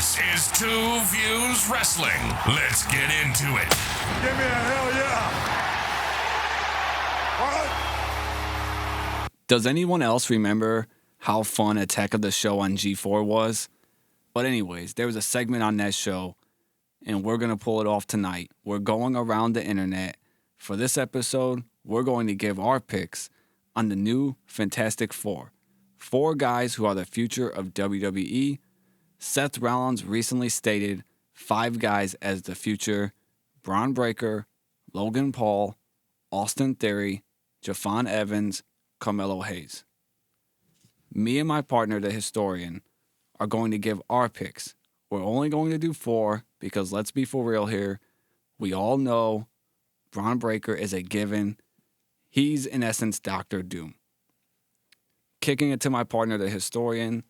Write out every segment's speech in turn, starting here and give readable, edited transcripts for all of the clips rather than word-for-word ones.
This is Two Views Wrestling. Let's get into it. Give me a hell yeah. What? Does anyone else remember how fun Attack of the Show on G4 was? But anyways, there was a segment on that show, and we're going to pull it off tonight. We're going around the internet. For this episode, we're going to give our picks on the new Fantastic Four. 4 guys who are the future of WWE. Seth Rollins recently stated 5 guys as the future: Bron Breakker, Logan Paul, Austin Theory, Jafon Evans, Carmelo Hayes. Me and my partner, the historian, are going to give our picks. We're only going to do 4 because let's be for real here. We all know Bron Breakker is a given. He's, in essence, Dr. Doom. Kicking it to my partner, the historian,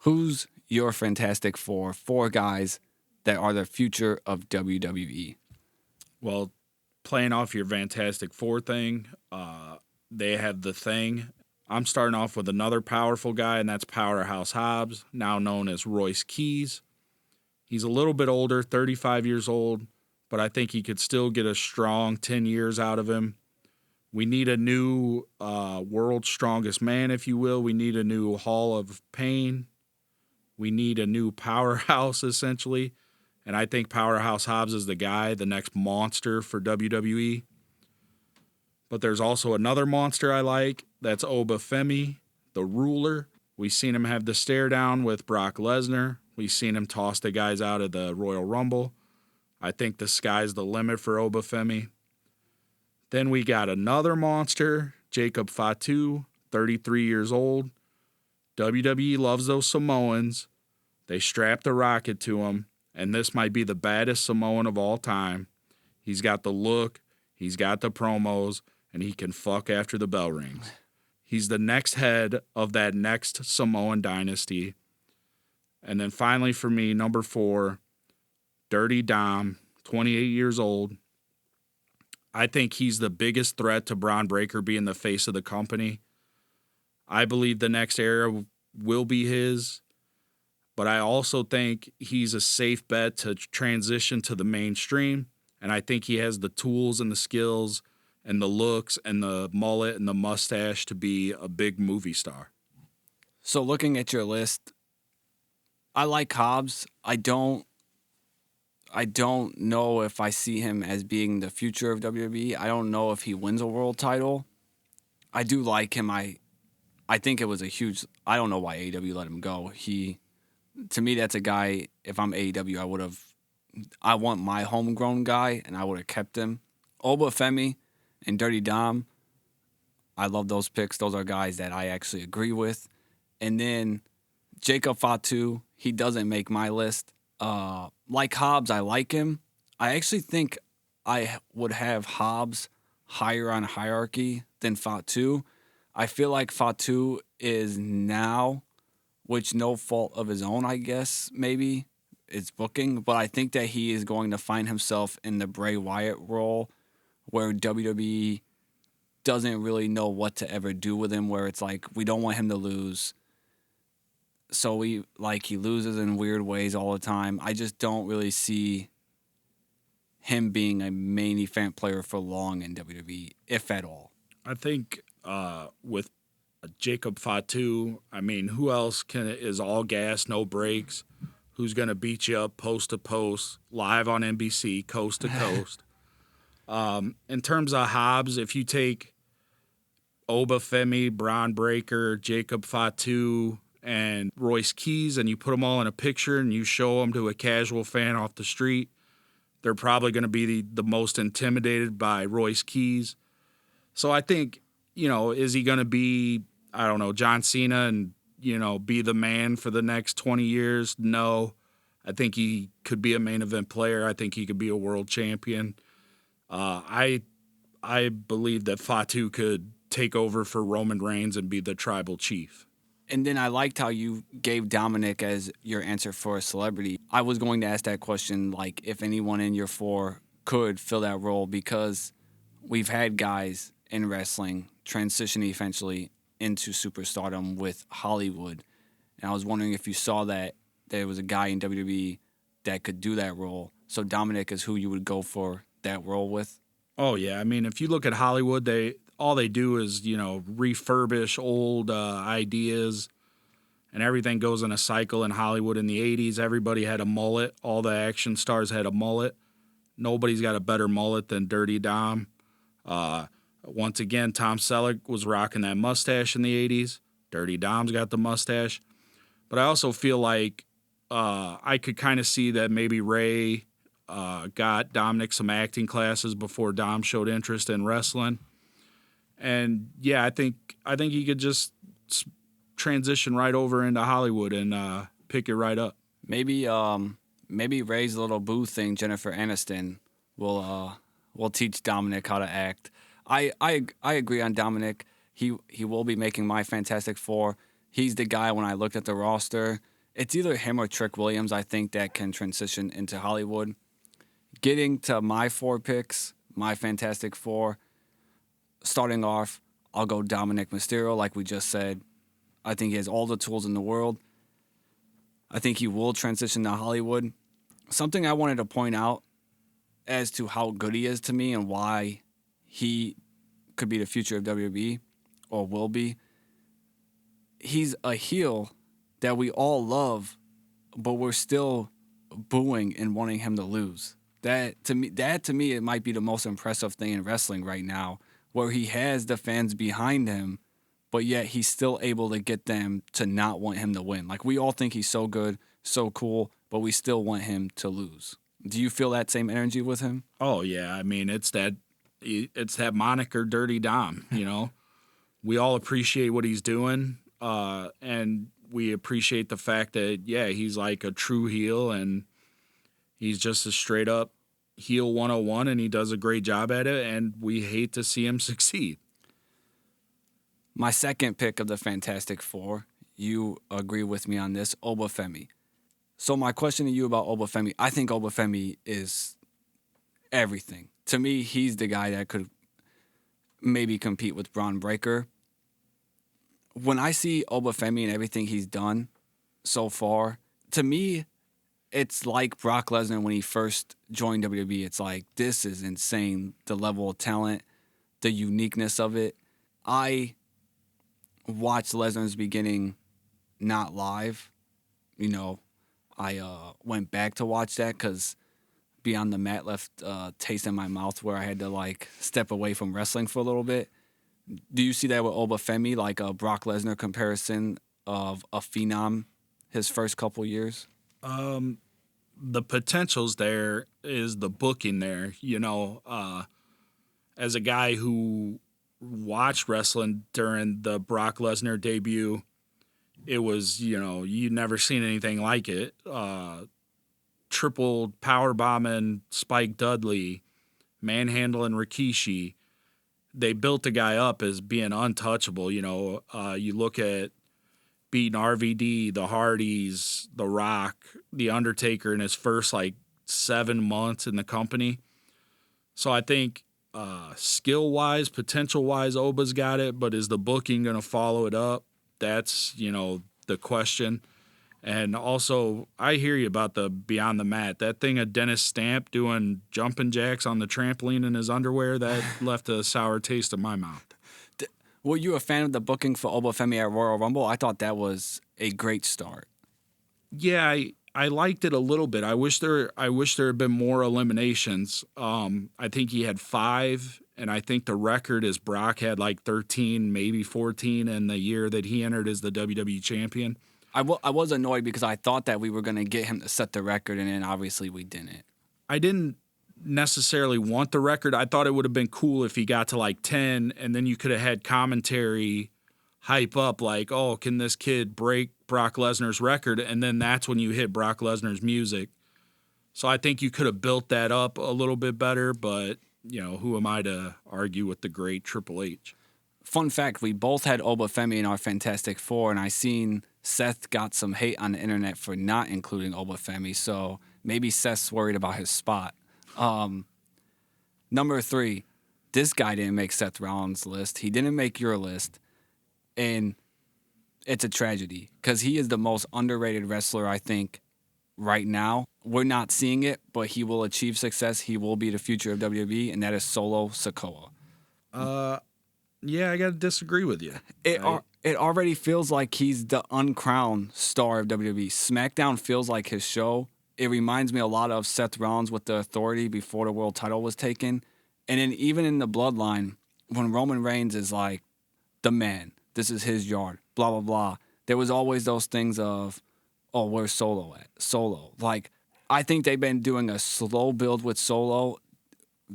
who's your Fantastic Four? 4 guys that are the future of WWE. Well, playing off your Fantastic Four thing, they have the Thing. I'm starting off with another powerful guy, and that's Powerhouse Hobbs, now known as Royce Keys. He's a little bit older, 35 years old, but I think he could still get a strong 10 years out of him. We need a new world's strongest man, if you will. We need a new Hall of Pain. We need a new powerhouse, essentially. And I think Powerhouse Hobbs is the guy, the next monster for WWE. But there's also another monster I like. That's Obafemi, the ruler. We've seen him have the stare down with Brock Lesnar. We've seen him toss the guys out of the Royal Rumble. I think the sky's the limit for Obafemi. Then we got another monster, Jacob Fatu, 33 years old. WWE loves those Samoans. They strapped a rocket to him, and this might be the baddest Samoan of all time. He's got the look, he's got the promos, and he can fuck after the bell rings. He's the next head of that next Samoan dynasty. And then finally for me, number 4, Dirty Dom, 28 years old. I think he's the biggest threat to Bron Breakker being the face of the company. I believe the next era will be his, but I also think he's a safe bet to transition to the mainstream, and I think he has the tools and the skills and the looks and the mullet and the mustache to be a big movie star. So looking at your list, I like Hobbs. I don't know if I see him as being the future of WWE. I don't know if he wins a world title. I do like him. I think it was a huge... I don't know why AEW let him go. To me, that's a guy, if I'm AEW, I want my homegrown guy, and I would have kept him. Obafemi and Dirty Dom, I love those picks. Those are guys that I actually agree with. And then Jacob Fatu, he doesn't make my list. Like Hobbs, I like him. I actually think I would have Hobbs higher on hierarchy than Fatu. I feel like Fatu is now, which no fault of his own, I guess, maybe, it's booking, but I think that he is going to find himself in the Bray Wyatt role where WWE doesn't really know what to ever do with him, where it's like, we don't want him to lose. So he loses in weird ways all the time. I just don't really see him being a main event player for long in WWE, if at all. I think with Jacob Fatu, I mean, who else is all gas, no brakes? Who's going to beat you up post to post, live on NBC, coast to coast? In terms of Hobbs, if you take Obafemi, Bron Breakker, Jacob Fatu, and Royce Keys, and you put them all in a picture and you show them to a casual fan off the street, they're probably going to be the most intimidated by Royce Keys. So I think, is he going to be, I don't know, John Cena and, be the man for the next 20 years? No. I think he could be a main event player. I think he could be a world champion. I believe that Fatu could take over for Roman Reigns and be the tribal chief. And then I liked how you gave Dominic as your answer for a celebrity. I was going to ask that question, like, if anyone in your 4 could fill that role, because we've had guys in wrestling transition eventually into superstardom with Hollywood. And I was wondering if you saw that there was a guy in WWE that could do that role. So Dominic is who you would go for that role with. Oh yeah, I mean, if you look at Hollywood, all they do is refurbish old ideas, and everything goes in a cycle. In Hollywood in the '80s, everybody had a mullet. All the action stars had a mullet. Nobody's got a better mullet than Dirty Dom. Once again, Tom Selleck was rocking that mustache in the '80s. Dirty Dom's got the mustache. But I also feel like I could kind of see that maybe Ray got Dominic some acting classes before Dom showed interest in wrestling. And yeah, I think he could just transition right over into Hollywood and pick it right up. Maybe Ray's little boo thing, Jennifer Aniston, will teach Dominic how to act. I agree on Dominic. He will be making my Fantastic Four. He's the guy, when I looked at the roster, it's either him or Trick Williams, I think, that can transition into Hollywood. Getting to my 4 picks, my Fantastic Four, starting off, I'll go Dominic Mysterio, like we just said. I think he has all the tools in the world. I think he will transition to Hollywood. Something I wanted to point out as to how good he is to me and why he could be the future of WWE, or will be. He's a heel that we all love, but we're still booing and wanting him to lose. That to me, it might be the most impressive thing in wrestling right now, where he has the fans behind him, but yet he's still able to get them to not want him to win. Like, we all think he's so good, so cool, but we still want him to lose. Do you feel that same energy with him? Oh yeah, I mean, it's that moniker Dirty Dom, We all appreciate what he's doing, and we appreciate the fact that, yeah, he's like a true heel, and he's just a straight up heel 101, and he does a great job at it, and we hate to see him succeed. My second pick of the Fantastic Four, you agree with me on this, Obafemi. So my question to you about Obafemi, I think Obafemi is everything. To me, he's the guy that could maybe compete with Bron Breakker. When I see Obafemi and everything he's done so far, to me, it's like Brock Lesnar when he first joined WWE. It's like, this is insane, the level of talent, the uniqueness of it. I watched Lesnar's beginning not live. I went back to watch that because Beyond the Mat left a taste in my mouth where I had to step away from wrestling for a little bit. Do you see that with Obafemi, like a Brock Lesnar comparison of a phenom his first couple years? The potential's there, is the booking there. As a guy who watched wrestling during the Brock Lesnar debut, it was, you'd never seen anything like it. Triple power bombing Spike Dudley, manhandling Rikishi. They built the guy up as being untouchable. You look at beating RVD, the Hardys, The Rock, The Undertaker in his first 7 months in the company. So I think skill-wise, potential-wise, Oba's got it, but is the booking going to follow it up? That's, the question. And also, I hear you about the Beyond the Mat. That thing of Dennis Stamp doing jumping jacks on the trampoline in his underwear, that left a sour taste in my mouth. Were you a fan of the booking for Obafemi at Royal Rumble? I thought that was a great start. Yeah, I liked it a little bit. I wish there had been more eliminations. I think he had 5, and I think the record is Brock had 13, maybe 14 in the year that he entered as the WWE champion. I was annoyed because I thought that we were going to get him to set the record, and then obviously we didn't. I didn't necessarily want the record. I thought it would have been cool if he got to 10, and then you could have had commentary hype up oh, can this kid break Brock Lesnar's record? And then that's when you hit Brock Lesnar's music. So I think you could have built that up a little bit better, but, who am I to argue with the great Triple H? Fun fact, we both had Obafemi in our Fantastic Four, and I seen Seth got some hate on the internet for not including Obafemi, so maybe Seth's worried about his spot. Number 3, this guy didn't make Seth Rollins' list. He didn't make your list, and it's a tragedy because he is the most underrated wrestler, I think, right now. We're not seeing it, but he will achieve success. He will be the future of WWE, and that is Solo Sikoa. Yeah, I got to disagree with you. It already feels like he's the uncrowned star of WWE. SmackDown feels like his show. It reminds me a lot of Seth Rollins with the Authority before the world title was taken. And then even in the Bloodline, when Roman Reigns is like, the man, this is his yard, blah, blah, blah. There was always those things of, oh, where's Solo at? Solo. Like, I think they've been doing a slow build with Solo,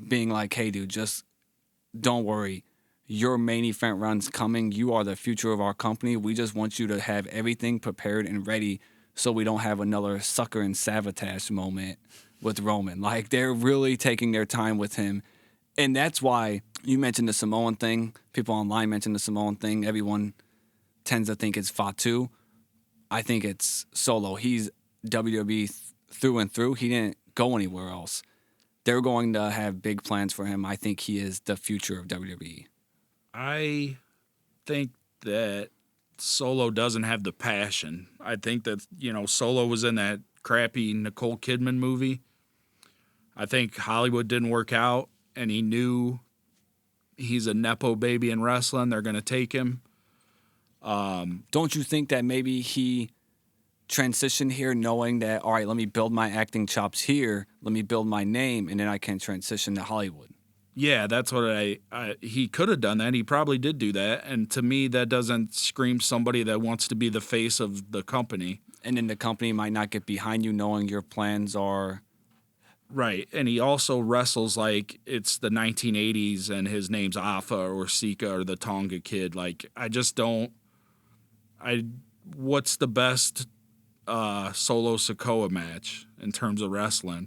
being like, hey, dude, just don't worry. Your main event run's coming. You are the future of our company. We just want you to have everything prepared and ready so we don't have another sucker and sabotage moment with Roman. Like, they're really taking their time with him. And that's why you mentioned the Samoan thing. People online mentioned the Samoan thing. Everyone tends to think it's Fatu. I think it's Solo. He's WWE through and through. He didn't go anywhere else. They're going to have big plans for him. I think he is the future of WWE. I think that Solo doesn't have the passion. I think that, Solo was in that crappy Nicole Kidman movie. I think Hollywood didn't work out, and he knew he's a Nepo baby in wrestling. They're going to take him. Don't you think that maybe he transitioned here knowing that, all right, let me build my acting chops here, let me build my name, and then I can transition to Hollywood? Yeah, that's what he could have done that. He probably did do that. And to me, that doesn't scream somebody that wants to be the face of the company. And then the company might not get behind you knowing your plans are... Right. And he also wrestles like it's the 1980s and his name's Afa or Sika or the Tonga Kid. Like, I just don't... What's the best Solo Sikoa match in terms of wrestling?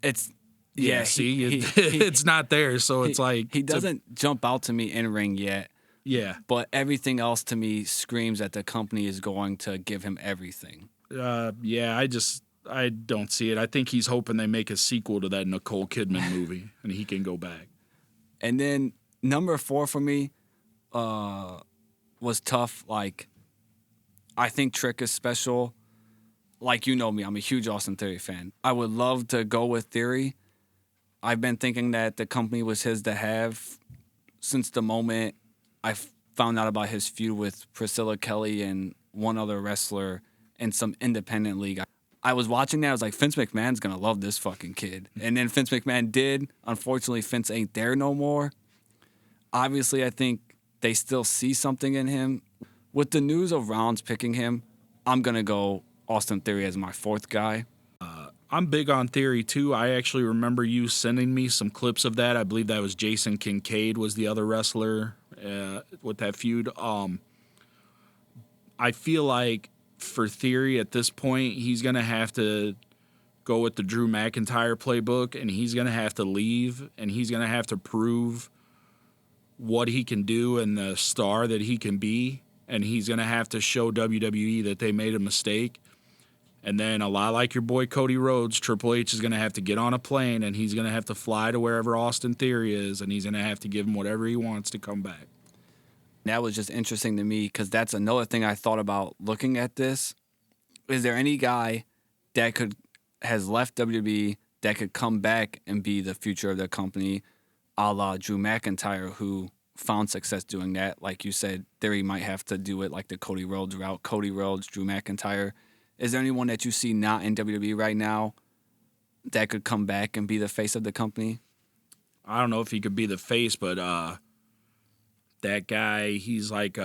It's... Yeah, see, it's not there, so it's like... He doesn't jump out to me in ring yet. Yeah. But everything else to me screams that the company is going to give him everything. Yeah, I don't see it. I think he's hoping they make a sequel to that Nicole Kidman movie, and he can go back. And then number 4 for me was tough. Like, I think Trick is special. Like, you know me, I'm a huge Austin Theory fan. I would love to go with Theory. I've been thinking that the company was his to have since the moment I found out about his feud with Priscilla Kelly and one other wrestler in some independent league. I was watching that. I was like, Vince McMahon's going to love this fucking kid. And then Vince McMahon did. Unfortunately, Vince ain't there no more. Obviously, I think they still see something in him. With the news of Rollins picking him, I'm going to go Austin Theory as my 4th guy. I'm big on Theory, too. I actually remember you sending me some clips of that. I believe that was Jason Kincaid was the other wrestler with that feud. I feel like for Theory at this point, he's going to have to go with the Drew McIntyre playbook, and he's going to have to leave, and he's going to have to prove what he can do and the star that he can be, and he's going to have to show WWE that they made a mistake. And then a lot like your boy Cody Rhodes, Triple H is going to have to get on a plane, and he's going to have to fly to wherever Austin Theory is, and he's going to have to give him whatever he wants to come back. That was just interesting to me because that's another thing I thought about looking at this. Is there any guy that has left WWE that could come back and be the future of the company, a la Drew McIntyre, who found success doing that? Like you said, Theory might have to do it like the Cody Rhodes route. Cody Rhodes, Drew McIntyre. Is there anyone that you see not in WWE right now that could come back and be the face of the company? I don't know if he could be the face, but that guy, he's like,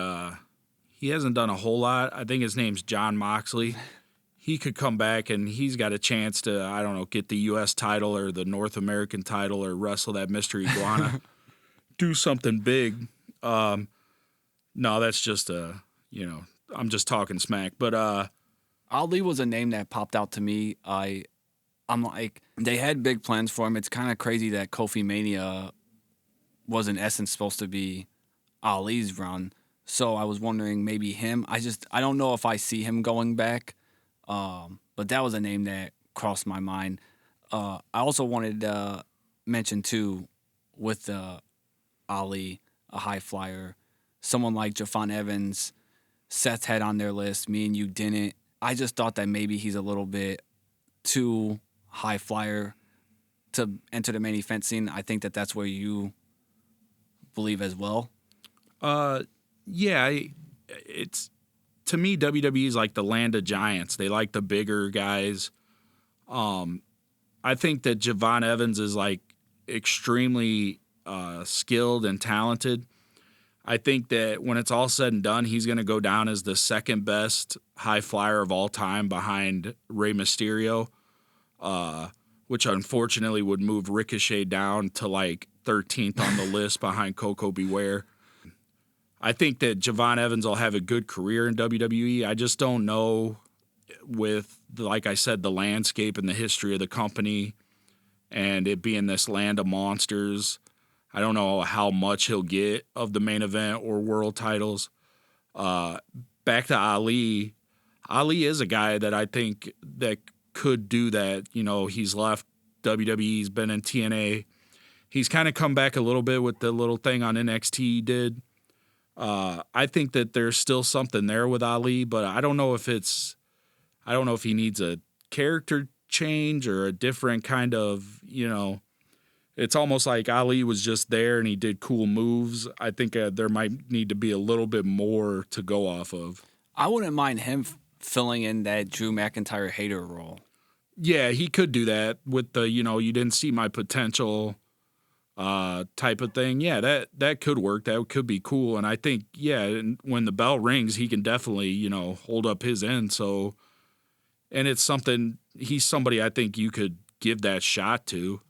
he hasn't done a whole lot. I think his name's John Moxley. He could come back and he's got a chance to, I don't know, get the U.S. title or the North American title or wrestle that Mystery Iguana. Do something big. No, that's just, I'm just talking smack. But Ali was a name that popped out to me. I'm like, they had big plans for him. It's kind of crazy that Kofi Mania was in essence supposed to be Ali's run. So I was wondering maybe him. I don't know if I see him going back. But that was a name that crossed my mind. I also wanted to mention too, with Ali, a high flyer, someone like Jafon Evans, Seth had on their list. Me and you didn't. I just thought that maybe he's a little bit too high flyer to enter the main event scene. I think that that's where you believe as well. Yeah, it's to me WWE is like the land of giants. They like the bigger guys. I think that Javon Evans is like extremely skilled and talented. I think that when it's all said and done, he's going to go down as the second best high flyer of all time behind Rey Mysterio, which unfortunately would move Ricochet down to like 13th on the list behind Coco Beware. I think that Javon Evans will have a good career in WWE. I just don't know with, like I said, the landscape and the history of the company and it being this land of monsters. I don't know how much he'll get of the main event or world titles. Back to Ali. Ali is a guy that I think that could do that. You know, he's left WWE, he's been in TNA. He's kind of come back a little bit with the little thing on NXT he did. I think that there's still something there with Ali, but I don't know if he needs a character change or a different kind of, it's almost like Ali was just there and he did cool moves. I think there might need to be a little bit more to go off of. I wouldn't mind him filling in that Drew McIntyre hater role. Yeah, he could do that with the, you didn't see my potential type of thing. Yeah, that could work. That could be cool. And I think, when the bell rings, he can definitely, hold up his end. So, and it's he's somebody I think you could give that shot to.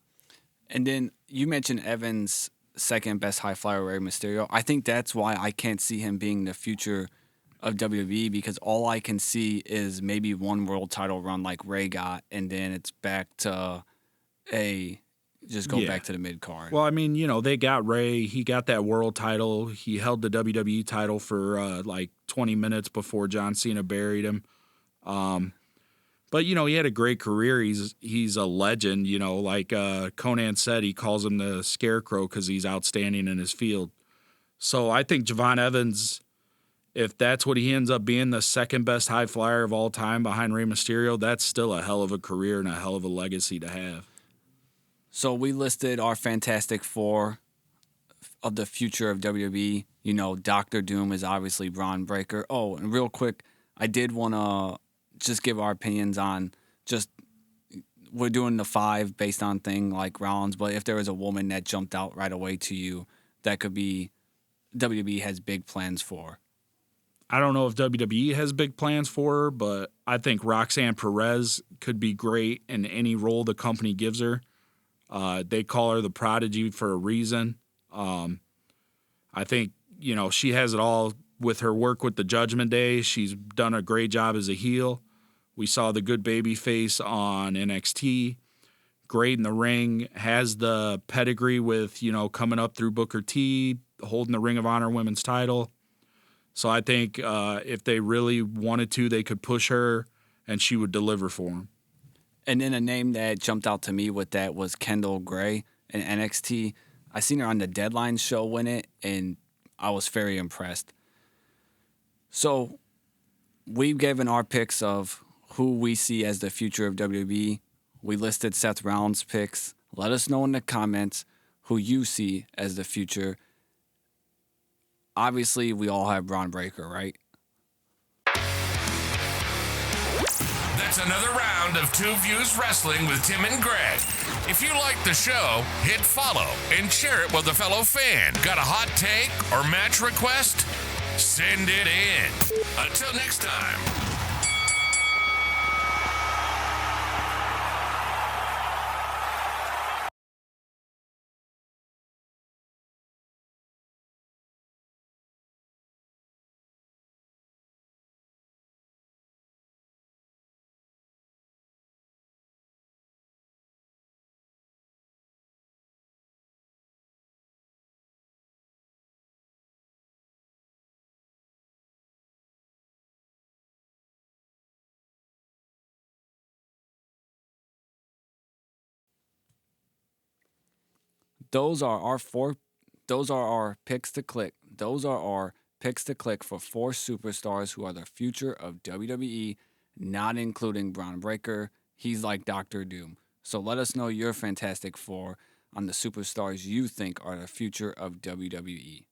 And then you mentioned Evans' second best high flyer, Rey Mysterio. I think that's why I can't see him being the future of WWE, because all I can see is maybe one world title run like Rey got, and then it's back to back to the mid card. Well, I mean, they got Rey. He got that world title. He held the WWE title for like 20 minutes before John Cena buried him. But, he had a great career. He's a legend, like Conan said, he calls him the Scarecrow because he's outstanding in his field. So I think Javon Evans, if that's what he ends up being, the second best high flyer of all time behind Rey Mysterio, that's still a hell of a career and a hell of a legacy to have. So we listed our Fantastic Four of the future of WWE. Dr. Doom is obviously Bron Breakker. Oh, and real quick, I did want to just give our opinions on we're doing the 5 based on thing like Rollins, but if there was a woman that jumped out right away to you that could be WWE has big plans for. I don't know if WWE has big plans for her, but I think Roxanne Perez could be great in any role the company gives her. They call her the Prodigy for a reason. I think, she has it all with her work with the Judgment Day. She's done a great job as a heel. We saw the good baby face on NXT. Great in the ring. Has the pedigree with, coming up through Booker T, holding the Ring of Honor women's title. So I think if they really wanted to, they could push her and she would deliver for them. And then a name that jumped out to me with that was Kendall Gray in NXT. I seen her on the Deadline show win it, and I was very impressed. So we've given our picks of who we see as the future of WWE. We listed Seth Rollins' picks. Let us know in the comments who you see as the future. Obviously, we all have Bron Breakker, right? That's another round of Two Views Wrestling with Tim and Greg. If you like the show, hit follow and share it with a fellow fan. Got a hot take or match request? Send it in. Until next time. Those are our picks to click. Those are our picks to click for 4 superstars who are the future of WWE. not including Bron Breakker. He's like Doctor Doom. So let us know your Fantastic Four on the superstars you think are the future of WWE.